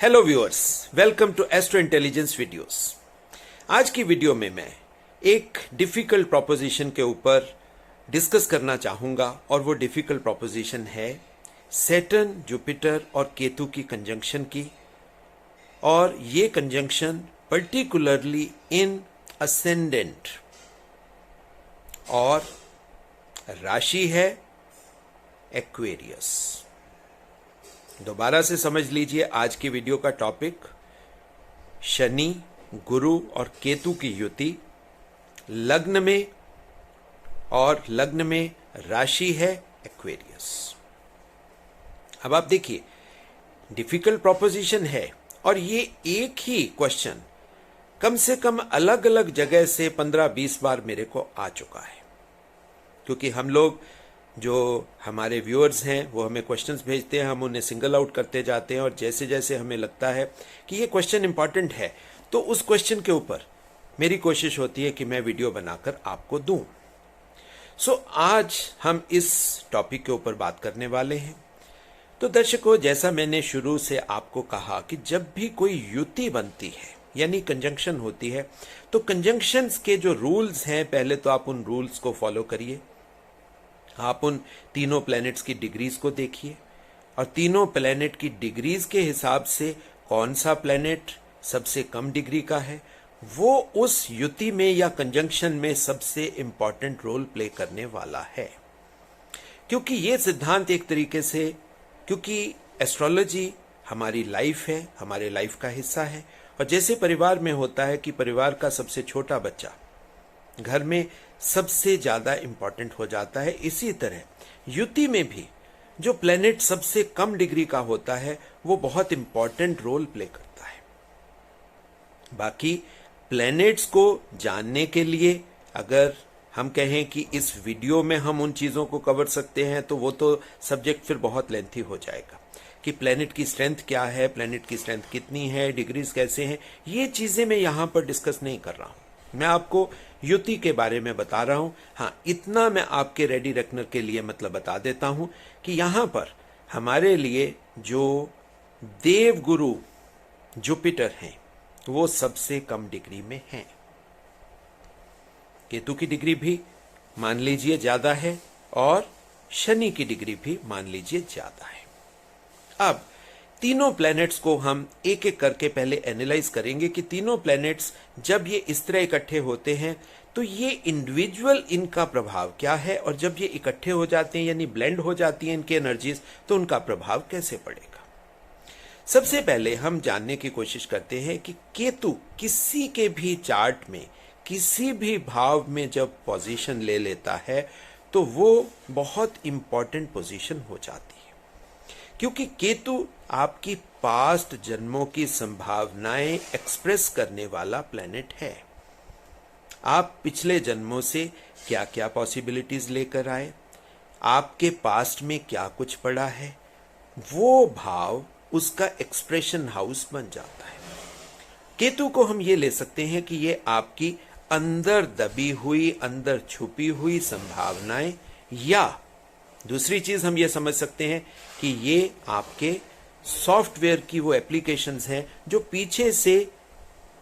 Hello viewers, welcome to astro intelligence videos. आज की video में मैं एक डिफिकल्ट प्रोपोजिशन के ऊपर डिस्कस करना चाहूंगा और वो डिफिकल्ट प्रोपोजिशन है सैटर्न, जुपिटर और केतु की कंजंक्शन की। और ये कंजंक्शन पर्टिकुलरली इन असेंडेंट और राशि है एक्वेरियस। दोबारा से समझ लीजिए, आज की वीडियो का टॉपिक शनि, गुरु और केतु की युति लग्न में, और लग्न में राशि है एक्वेरियस। अब आप देखिए, डिफिकल्ट प्रोपोजिशन है और ये एक ही क्वेश्चन कम से कम अलग अलग जगह से 15-20 बार मेरे को आ चुका है, क्योंकि हम लोग जो हमारे व्यूअर्स हैं वो हमें क्वेश्चंस भेजते हैं, हम उन्हें सिंगल आउट करते जाते हैं और जैसे जैसे हमें लगता है कि ये क्वेश्चन इंपॉर्टेंट है तो उस क्वेश्चन के ऊपर मेरी कोशिश होती है कि मैं वीडियो बनाकर आपको दूं। आज हम इस टॉपिक के ऊपर बात करने वाले हैं। तो दर्शकों, जैसा मैंने शुरू से आपको कहा कि जब भी कोई युति बनती है यानी कंजंक्शन होती है, तो कंजंक्शंस के जो रूल्स हैं, पहले तो आप उन रूल्स को फॉलो करिए। आप उन तीनों प्लैनेट्स की डिग्रीज को देखिए और तीनों प्लैनेट की डिग्रीज के हिसाब से कौन सा प्लैनेट सबसे कम डिग्री का है, वो उस युति में या कंजंक्शन में सबसे इंपॉर्टेंट रोल प्ले करने वाला है। क्योंकि ये सिद्धांत एक तरीके से, क्योंकि एस्ट्रोलॉजी हमारी लाइफ है, हमारे लाइफ का हिस्सा है, और जैसे परिवार में होता है कि परिवार का सबसे छोटा बच्चा घर में सबसे ज्यादा इंपॉर्टेंट हो जाता है, इसी तरह युति में भी जो प्लेनेट सबसे कम डिग्री का होता है वो बहुत इंपॉर्टेंट रोल प्ले करता है। बाकी प्लेनेट्स को जानने के लिए अगर हम कहें कि इस वीडियो में हम उन चीजों को कवर सकते हैं तो वो तो सब्जेक्ट फिर बहुत लेंथी हो जाएगा कि प्लेनेट की स्ट्रेंथ क्या है, प्लेनेट की स्ट्रेंथ कितनी है, डिग्रीज कैसे हैं, ये चीजें मैं यहां पर डिस्कस नहीं कर रहा हूं। मैं आपको युति के बारे में बता रहा हूं। हाँ, इतना मैं आपके रेडी रखने के लिए मतलब बता देता हूं कि यहां पर हमारे लिए जो देव गुरु जुपिटर हैं वो सबसे कम डिग्री में हैं। केतु की डिग्री भी मान लीजिए ज्यादा है और शनि की डिग्री भी मान लीजिए ज्यादा है। अब तीनों प्लैनेट्स को हम एक एक करके पहले एनालाइज करेंगे कि तीनों प्लैनेट्स जब ये इस तरह इकट्ठे होते हैं तो ये इंडिविजुअल इनका प्रभाव क्या है, और जब ये इकट्ठे हो जाते हैं यानी ब्लेंड हो जाती हैं इनकी एनर्जीज, तो उनका प्रभाव कैसे पड़ेगा। सबसे पहले हम जानने की कोशिश करते हैं कि केतु किसी के भी चार्ट में किसी भी भाव में जब पोजीशन ले लेता है तो वो बहुत इंपॉर्टेंट पोजीशन हो जाती है, क्योंकि केतु आपकी पास्ट जन्मों की संभावनाएं एक्सप्रेस करने वाला प्लेनेट है। आप पिछले जन्मों से क्या क्या पॉसिबिलिटीज लेकर आए, आपके पास्ट में क्या कुछ पड़ा है, वो भाव उसका एक्सप्रेशन हाउस बन जाता है। केतु को हम ये ले सकते हैं कि ये आपकी अंदर दबी हुई, अंदर छुपी हुई संभावनाएं, या दूसरी चीज हम ये समझ सकते हैं कि ये आपके सॉफ्टवेयर की वो एप्लीकेशंस हैं जो पीछे से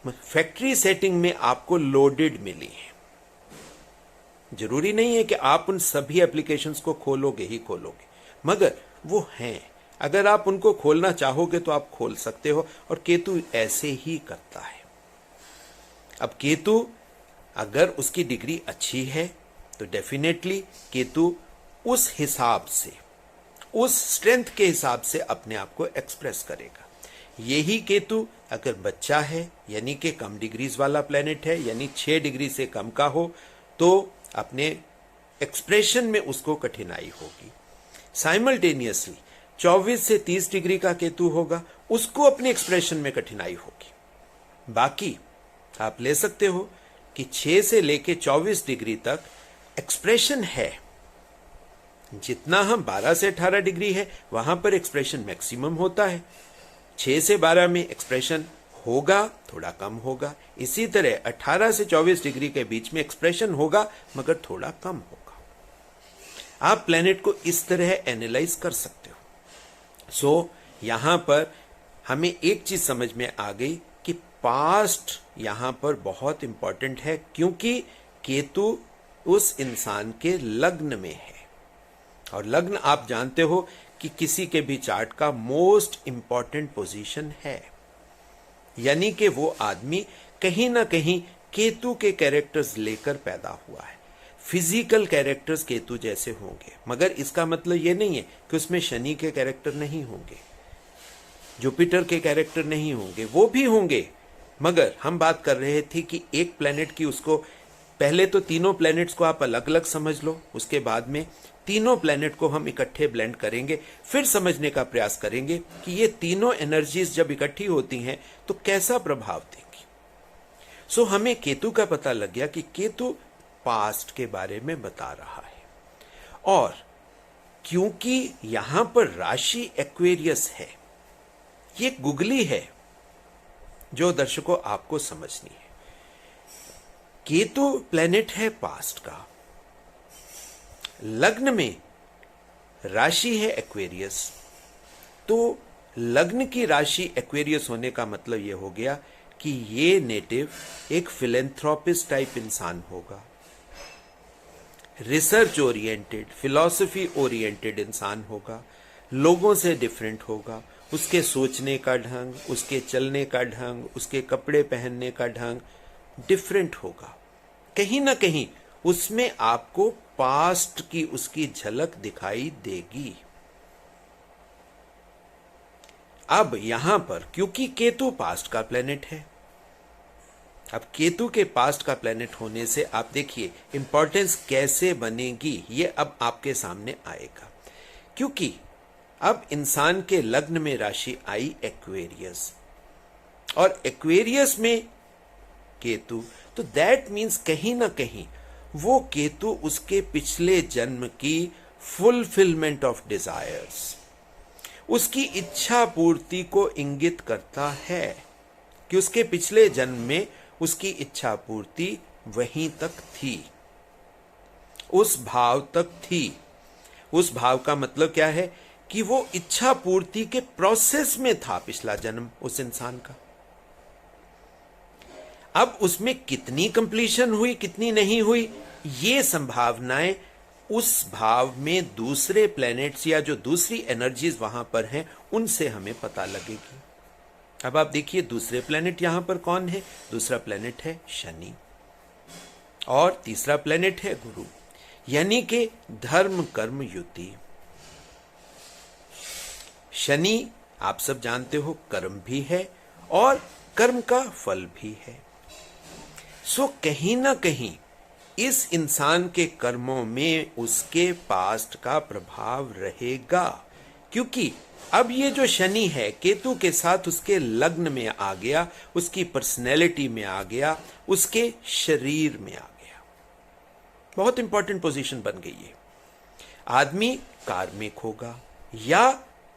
फैक्ट्री सेटिंग में आपको लोडेड मिली है। जरूरी नहीं है कि आप उन सभी एप्लीकेशंस को खोलोगे ही खोलोगे, मगर वो हैं। अगर आप उनको खोलना चाहोगे तो आप खोल सकते हो, और केतु ऐसे ही करता है। अब केतु अगर उसकी डिग्री अच्छी है तो डेफिनेटली केतु उस हिसाब से, उस स्ट्रेंथ के हिसाब से अपने आप को एक्सप्रेस करेगा। यही केतु अगर बच्चा है यानी कि कम डिग्रीज वाला प्लेनेट है, यानी 6 डिग्री से कम का हो, तो अपने एक्सप्रेशन में उसको कठिनाई होगी। साइमल्टेनियसली 24 से 30 डिग्री का केतु होगा, उसको अपने एक्सप्रेशन में कठिनाई होगी। बाकी आप ले सकते हो कि 6 से लेके 24 डिग्री तक एक्सप्रेशन है। जितना हम 12 से 18 डिग्री है वहां पर एक्सप्रेशन मैक्सिमम होता है, 6 से 12 में एक्सप्रेशन होगा, थोड़ा कम होगा। इसी तरह 18 से 24 डिग्री के बीच में एक्सप्रेशन होगा मगर थोड़ा कम होगा। आप प्लेनेट को इस तरह एनालाइज कर सकते हो। यहां पर हमें एक चीज समझ में आ गई कि पास्ट यहां पर बहुत इंपॉर्टेंट है, क्योंकि केतु उस इंसान के लग्न में है। और लग्न आप जानते हो कि किसी के भी चार्ट का मोस्ट इंपॉर्टेंट पोजीशन है, यानी कि वो आदमी कहीं ना कहीं केतु के कैरेक्टर्स लेकर पैदा हुआ है। फिजिकल कैरेक्टर्स केतु जैसे होंगे, मगर इसका मतलब ये नहीं है कि उसमें शनि के कैरेक्टर नहीं होंगे, जुपिटर के कैरेक्टर नहीं होंगे, वो भी होंगे। मगर हम बात कर रहे थे कि एक प्लेनेट की उसको, पहले तो तीनों प्लेनेट्स को आप अलग अलग समझ लो, उसके बाद में तीनों प्लेनेट को हम इकट्ठे ब्लेंड करेंगे, फिर समझने का प्रयास करेंगे कि ये तीनों एनर्जीज जब इकट्ठी होती हैं तो कैसा प्रभाव देंगी। सो हमें केतु का पता लग गया कि केतु पास्ट के बारे में बता रहा है। और क्योंकि यहां पर राशि एक्वेरियस है, ये गुगली है जो दर्शकों आपको समझनी है। केतु प्लेनेट है पास्ट का, लग्न में राशि है एक्वेरियस, तो लग्न की राशि एक्वेरियस होने का मतलब यह हो गया कि ये नेटिव एक फिलेंथ्रोपिस्ट टाइप इंसान होगा, रिसर्च ओरिएंटेड, फिलॉसफी ओरिएंटेड इंसान होगा, लोगों से डिफरेंट होगा, उसके सोचने का ढंग, उसके चलने का ढंग, उसके कपड़े पहनने का ढंग डिफरेंट होगा। कहीं ना कहीं उसमें आपको पास्ट की उसकी झलक दिखाई देगी। अब यहां पर क्योंकि केतु पास्ट का प्लेनेट है, अब केतु के पास्ट का प्लेनेट होने से आप देखिए इंपॉर्टेंस कैसे बनेगी, ये अब आपके सामने आएगा। क्योंकि अब इंसान के लग्न में राशि आई एक्वेरियस, और एक्वेरियस में केतु, तो दैट मीन्स कहीं ना कहीं वो केतु उसके पिछले जन्म की फुलफिलमेंट ऑफ डिजायर्स, उसकी इच्छा पूर्ति को इंगित करता है कि उसके पिछले जन्म में उसकी इच्छा पूर्ति वहीं तक थी, उस भाव तक थी। उस भाव का मतलब क्या है कि वो इच्छा पूर्ति के प्रोसेस में था पिछला जन्म उस इंसान का। अब उसमें कितनी कंप्लीशन हुई, कितनी नहीं हुई, ये संभावनाएं उस भाव में दूसरे प्लैनेट्स या जो दूसरी एनर्जीज वहां पर हैं उनसे हमें पता लगेगी। अब आप देखिए दूसरे प्लैनेट यहां पर कौन है, दूसरा प्लैनेट है शनि और तीसरा प्लैनेट है गुरु, यानी कि धर्म कर्म युति। शनि आप सब जानते हो कर्म भी है और कर्म का फल भी है। सो कहीं ना कहीं इस इंसान के कर्मों में उसके पास्ट का प्रभाव रहेगा, क्योंकि अब ये जो शनि है केतु के साथ उसके लग्न में आ गया, उसकी पर्सनैलिटी में आ गया, उसके शरीर में आ गया। बहुत इंपॉर्टेंट पोजीशन बन गई है। आदमी कार्मिक होगा या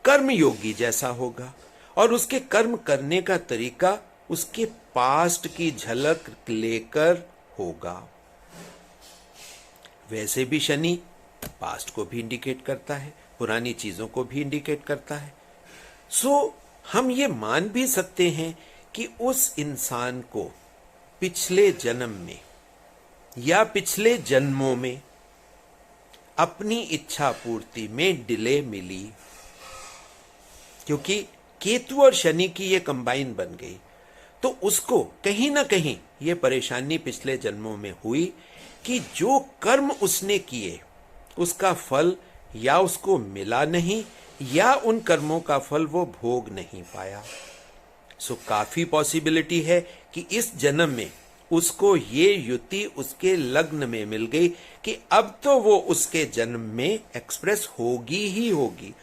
कर्मयोगी जैसा होगा, और उसके कर्म करने का तरीका उसके पास्ट की झलक लेकर होगा। वैसे भी शनि पास्ट को भी इंडिकेट करता है, पुरानी चीजों को भी इंडिकेट करता है। सो हम ये मान भी सकते हैं कि उस इंसान को पिछले जन्म में या पिछले जन्मों में अपनी इच्छा पूर्ति में डिले मिली, क्योंकि केतु और शनि की ये कंबाइन बन गई, तो उसको कहीं ना कहीं ये परेशानी पिछले जन्मों में हुई कि जो कर्म उसने किए उसका फल या उसको मिला नहीं या उन कर्मों का फल वो भोग नहीं पाया। सो काफी पॉसिबिलिटी है कि इस जन्म में उसको ये युति उसके लग्न में मिल गई कि अब तो वो उसके जन्म में एक्सप्रेस होगी ही होगी,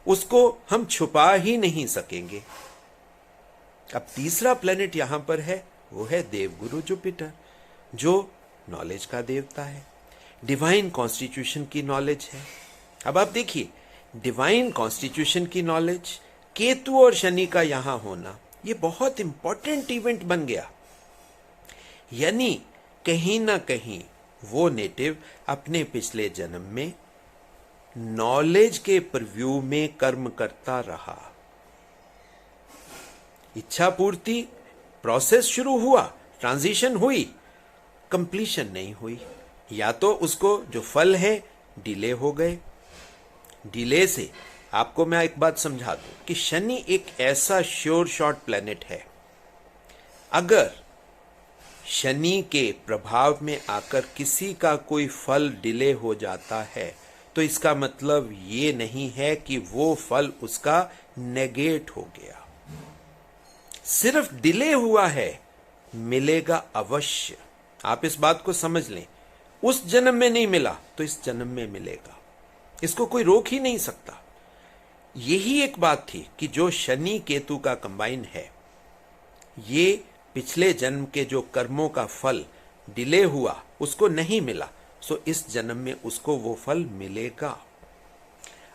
उसको हम छुपा ही नहीं सकेंगे। अब तीसरा प्लेनेट यहां पर है, वो है देवगुरु जुपिटर, जो नॉलेज का देवता है, डिवाइन कॉन्स्टिट्यूशन की नॉलेज है। अब आप देखिए डिवाइन कॉन्स्टिट्यूशन की नॉलेज, केतु और शनि का यहां होना, ये बहुत इंपॉर्टेंट इवेंट बन गया। यानी कहीं ना कहीं वो नेटिव अपने पिछले जन्म में नॉलेज के प्रव्यू में कर्म करता रहा। इच्छा पूर्ति प्रोसेस शुरू हुआ, ट्रांजिशन हुई, कंप्लीशन नहीं हुई। या तो उसको जो फल है डिले हो गए। डिले से आपको मैं एक बात समझा दूं कि शनि एक ऐसा श्योर शॉट प्लेनेट है, अगर शनि के प्रभाव में आकर किसी का कोई फल डिले हो जाता है तो इसका मतलब ये नहीं है कि वो फल उसका नेगेट हो गया। सिर्फ डिले हुआ है, मिलेगा अवश्य। आप इस बात को समझ लें, उस जन्म में नहीं मिला तो इस जन्म में मिलेगा, इसको कोई रोक ही नहीं सकता। यही एक बात थी कि जो शनि केतु का कंबाइन है, ये पिछले जन्म के जो कर्मों का फल डिले हुआ उसको नहीं मिला, सो इस जन्म में उसको वो फल मिलेगा।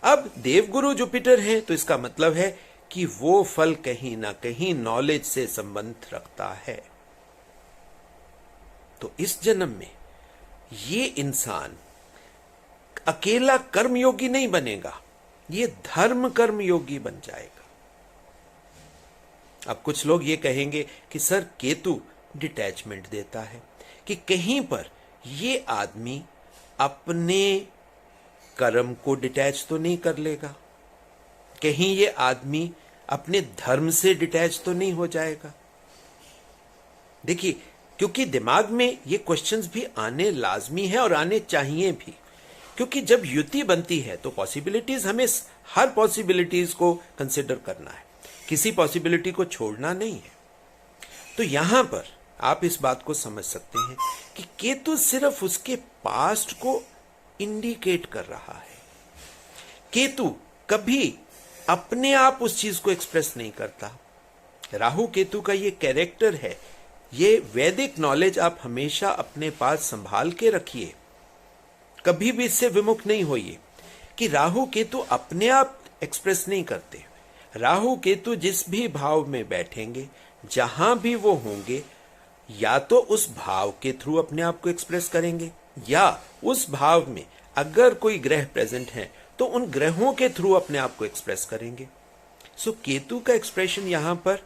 अब देवगुरु जुपिटर है तो इसका मतलब है कि वो फल कहीं ना कहीं नॉलेज से संबंध रखता है। तो इस जन्म में ये इंसान अकेला कर्मयोगी नहीं बनेगा, ये धर्म कर्मयोगी बन जाएगा। अब कुछ लोग ये कहेंगे कि सर केतु डिटैचमेंट देता है, कि कहीं पर ये आदमी अपने कर्म को डिटैच तो नहीं कर लेगा, कहीं ये आदमी अपने धर्म से डिटैच तो नहीं हो जाएगा। देखिए, क्योंकि दिमाग में ये क्वेश्चंस भी आने लाजमी है और आने चाहिए भी, क्योंकि जब युति बनती है तो पॉसिबिलिटीज, हमें हर पॉसिबिलिटीज को कंसिडर करना है, किसी पॉसिबिलिटी को छोड़ना नहीं है। तो यहां पर आप इस बात को समझ सकते हैं कि केतु सिर्फ उसके पास्ट को इंडिकेट कर रहा है। केतु कभी अपने आप उस चीज को एक्सप्रेस नहीं करता। राहु केतु का ये कैरेक्टर है, ये वैदिक नॉलेज आप हमेशा अपने पास संभाल के रखिए, कभी भी इससे विमुख नहीं होइए कि राहु केतु अपने आप एक्सप्रेस नहीं करते। राहु केतु जिस भी भाव में बैठेंगे, जहां भी वो होंगे, या तो उस भाव के थ्रू अपने आप को एक्सप्रेस करेंगे, या उस भाव में अगर कोई ग्रह प्रेजेंट है तो उन ग्रहों के थ्रू अपने आप को एक्सप्रेस करेंगे। सो केतु का एक्सप्रेशन यहां पर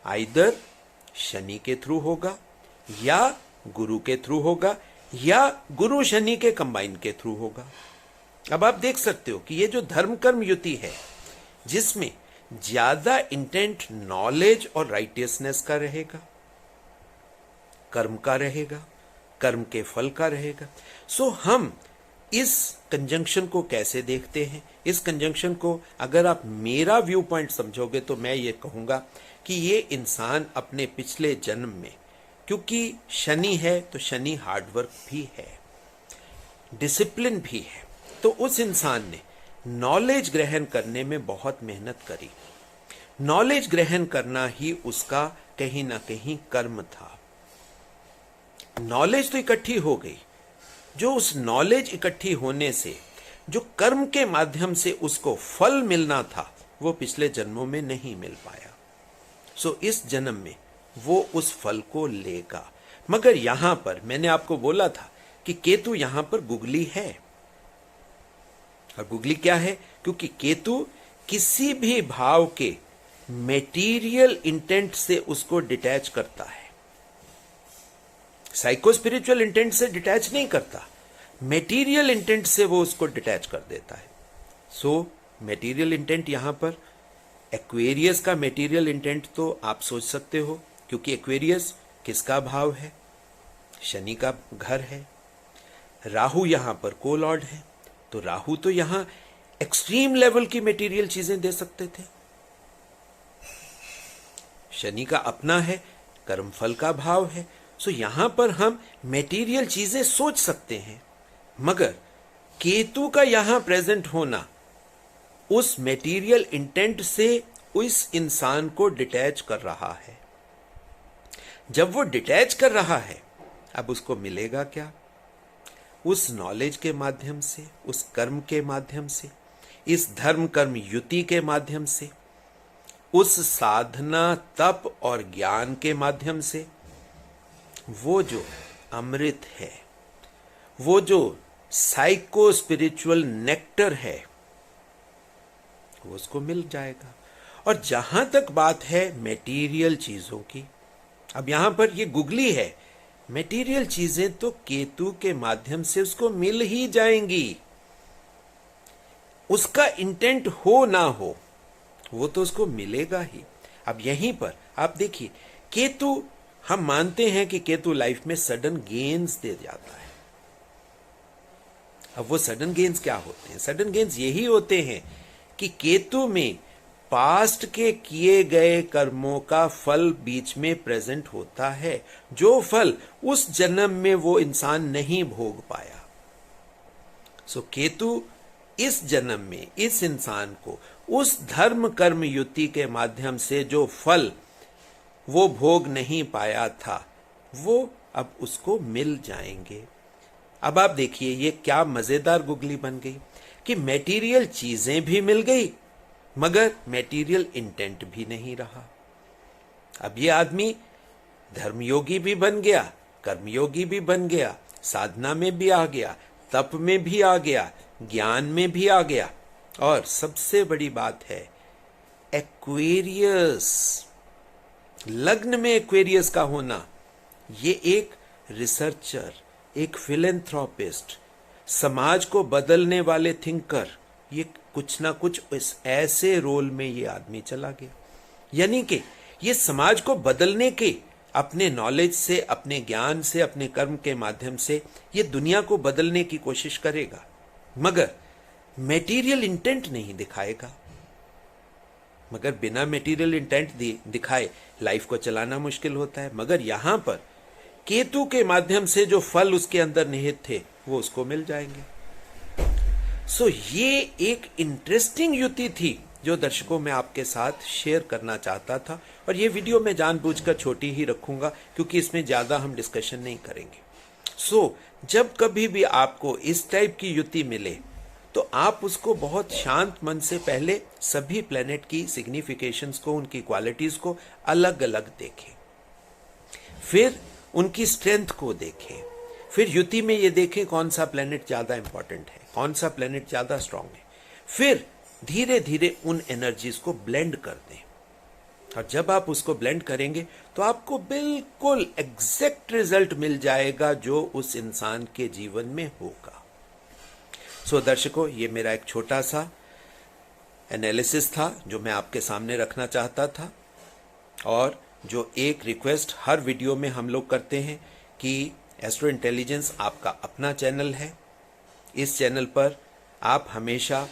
आइदर शनि के थ्रू होगा, या गुरु के थ्रू होगा, या गुरु शनि के कंबाइन के थ्रू होगा। अब आप देख सकते हो कि ये जो धर्म कर्म युति है, जिसमें ज्यादा इंटेंट नॉलेज और राइटियसनेस का रहेगा, कर्म का रहेगा, कर्म के फल का रहेगा। सो हम इस कंजंक्शन को कैसे देखते हैं? इस कंजंक्शन को अगर आप मेरा व्यू पॉइंट समझोगे तो मैं ये कहूंगा कि ये इंसान अपने पिछले जन्म में, क्योंकि शनि है तो शनि हार्डवर्क भी है, डिसिप्लिन भी है, तो उस इंसान ने नॉलेज ग्रहण करने में बहुत मेहनत करी। नॉलेज ग्रहण करना ही उसका कहीं ना कहीं कर्म था। नॉलेज तो इकट्ठी हो गई, जो उस नॉलेज इकट्ठी होने से जो कर्म के माध्यम से उसको फल मिलना था, वो पिछले जन्मों में नहीं मिल पाया। सो इस जन्म में वो उस फल को लेगा। मगर यहां पर मैंने आपको बोला था कि केतु यहां पर गुगली है। और गुगली क्या है? क्योंकि केतु किसी भी भाव के मेटीरियल इंटेंट से उसको डिटैच करता है, साइको स्पिरिचुअल इंटेंट से डिटैच नहीं करता, मेटीरियल इंटेंट से वो उसको डिटैच कर देता है। सो मेटीरियल इंटेंट यहां पर एक्वेरियस का मेटीरियल इंटेंट तो आप सोच सकते हो, क्योंकि एक्वेरियस किसका भाव है? शनि का घर है। राहु यहां पर को लॉर्ड है, तो राहु तो यहां एक्सट्रीम लेवल की मेटीरियल चीजें दे सकते थे। शनि का अपना है, कर्मफल का भाव है। सो यहां पर हम मेटीरियल चीजें सोच सकते हैं, मगर केतु का यहां प्रेजेंट होना उस मेटीरियल इंटेंट से उस इंसान को डिटैच कर रहा है। जब वो डिटैच कर रहा है, अब उसको मिलेगा क्या? उस नॉलेज के माध्यम से, उस कर्म के माध्यम से, इस धर्म कर्म युति के माध्यम से, उस साधना तप और ज्ञान के माध्यम से, वो जो अमृत है, वो जो साइको स्पिरिचुअल नेक्टर है, वो उसको मिल जाएगा। और जहां तक बात है मेटीरियल चीजों की, अब यहां पर ये गुगली है, मेटीरियल चीजें तो केतु के माध्यम से उसको मिल ही जाएंगी। उसका इंटेंट हो ना हो, वो तो उसको मिलेगा ही। अब यहीं पर आप देखिए, केतु, हम मानते हैं कि केतु लाइफ में सडन गेन्स दे जाता है। अब वो सडन गेन्स क्या होते हैं? सडन गेन्स यही होते हैं कि केतु में पास्ट के किए गए कर्मों का फल बीच में प्रेजेंट होता है, जो फल उस जन्म में वो इंसान नहीं भोग पाया। सो केतु इस जन्म में इस इंसान को उस धर्म कर्म युति के माध्यम से जो फल वो भोग नहीं पाया था, वो अब उसको मिल जाएंगे। अब आप देखिए ये क्या मजेदार गुगली बन गई कि मेटीरियल चीजें भी मिल गई मगर मेटीरियल इंटेंट भी नहीं रहा। अब ये आदमी धर्मयोगी भी बन गया, कर्मयोगी भी बन गया, साधना में भी आ गया, तप में भी आ गया, ज्ञान में भी आ गया, और सबसे बड़ी बात है एक्वेरियस, लग्न में एक्वेरियस का होना। ये एक रिसर्चर, एक फिलेंथ्रोपिस्ट, समाज को बदलने वाले थिंकर, ये कुछ ना कुछ इस ऐसे रोल में ये आदमी चला गया। यानी कि ये समाज को बदलने के अपने नॉलेज से, अपने ज्ञान से, अपने कर्म के माध्यम से ये दुनिया को बदलने की कोशिश करेगा, मगर मेटीरियल इंटेंट नहीं दिखाएगा। मगर बिना मेटीरियल इंटेंट दिखाए लाइफ को चलाना मुश्किल होता है। मगर यहां पर केतु के माध्यम से जो फल उसके अंदर निहित थे वो उसको मिल जाएंगे। सो ये एक इंटरेस्टिंग युति थी जो दर्शकों में आपके साथ शेयर करना चाहता था, और ये वीडियो मैं जानबूझकर छोटी ही रखूंगा क्योंकि इसमें ज्यादा हम डिस्कशन नहीं करेंगे। सो जब कभी भी आपको इस टाइप की युति मिले तो आप उसको बहुत शांत मन से पहले सभी प्लेनेट की सिग्निफिकेशंस को, उनकी क्वालिटीज को अलग अलग देखें, फिर उनकी स्ट्रेंथ को देखें, फिर युति में ये देखें कौन सा प्लेनेट ज्यादा इंपॉर्टेंट है, कौन सा प्लेनेट ज्यादा स्ट्रांग है, फिर धीरे धीरे उन एनर्जीज को ब्लेंड कर दें। और जब आप उसको ब्लेंड करेंगे तो आपको बिल्कुल एग्जैक्ट रिजल्ट मिल जाएगा जो उस इंसान के जीवन में होगा। सो दर्शकों, ये मेरा एक छोटा सा एनालिसिस था जो मैं आपके सामने रखना चाहता था, और जो एक रिक्वेस्ट हर वीडियो में हम लोग करते हैं कि एस्ट्रो इंटेलिजेंस आपका अपना चैनल है। इस चैनल पर आप हमेशा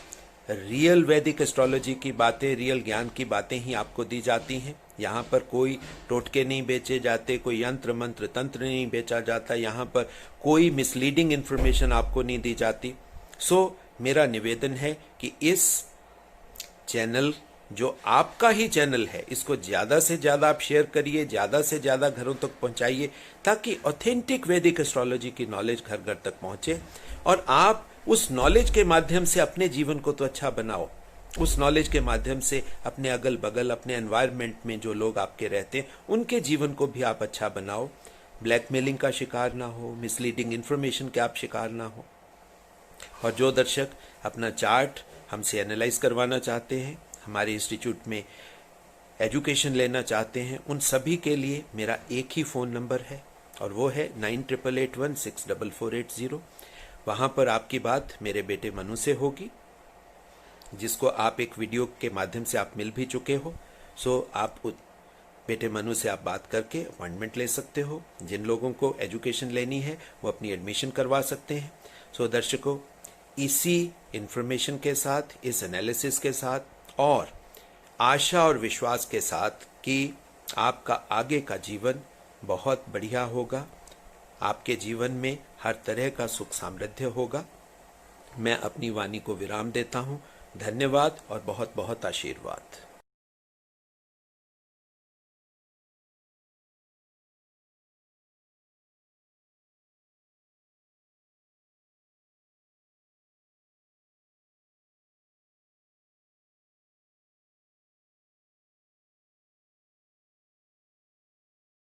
रियल वैदिक एस्ट्रोलॉजी की बातें, रियल ज्ञान की बातें ही आपको दी जाती हैं। यहाँ पर कोई टोटके नहीं बेचे जाते, कोई यंत्र मंत्र तंत्र नहीं बेचा जाता, यहाँ पर कोई मिसलीडिंग इंफॉर्मेशन आपको नहीं दी जाती। सो मेरा निवेदन है कि इस चैनल, जो आपका ही चैनल है, इसको ज्यादा से ज्यादा आप शेयर करिए, ज्यादा से ज्यादा घरों तक पहुंचाइए, ताकि ऑथेंटिक वैदिक एस्ट्रोलॉजी की नॉलेज घर घर तक पहुंचे और आप उस नॉलेज के माध्यम से अपने जीवन को तो अच्छा बनाओ, उस नॉलेज के माध्यम से अपने अगल बगल, अपने एनवायरनमेंट में जो लोग आपके रहते हैं उनके जीवन को भी आप अच्छा बनाओ। ब्लैकमेलिंग का शिकार ना हो, मिसलीडिंग इंफॉर्मेशन के आप शिकार ना हो। और जो दर्शक अपना चार्ट हमसे एनालाइज करवाना चाहते हैं, हमारे इंस्टीट्यूट में एजुकेशन लेना चाहते हैं, उन सभी के लिए मेरा एक ही फ़ोन नंबर है और वो है 9881164480। वहाँ पर आपकी बात मेरे बेटे मनु से होगी, जिसको आप एक वीडियो के माध्यम से आप मिल भी चुके हो। सो आप बेटे मनु से आप बात करके अपॉइंटमेंट ले सकते हो। जिन लोगों को एजुकेशन लेनी है वो अपनी एडमिशन करवा सकते हैं। सो दर्शकों, इसी इंफॉर्मेशन के साथ, इस एनालिसिस के साथ और आशा और विश्वास के साथ कि आपका आगे का जीवन बहुत बढ़िया होगा, आपके जीवन में हर तरह का सुख समृद्धि होगा, मैं अपनी वाणी को विराम देता हूँ। धन्यवाद और बहुत बहुत आशीर्वाद।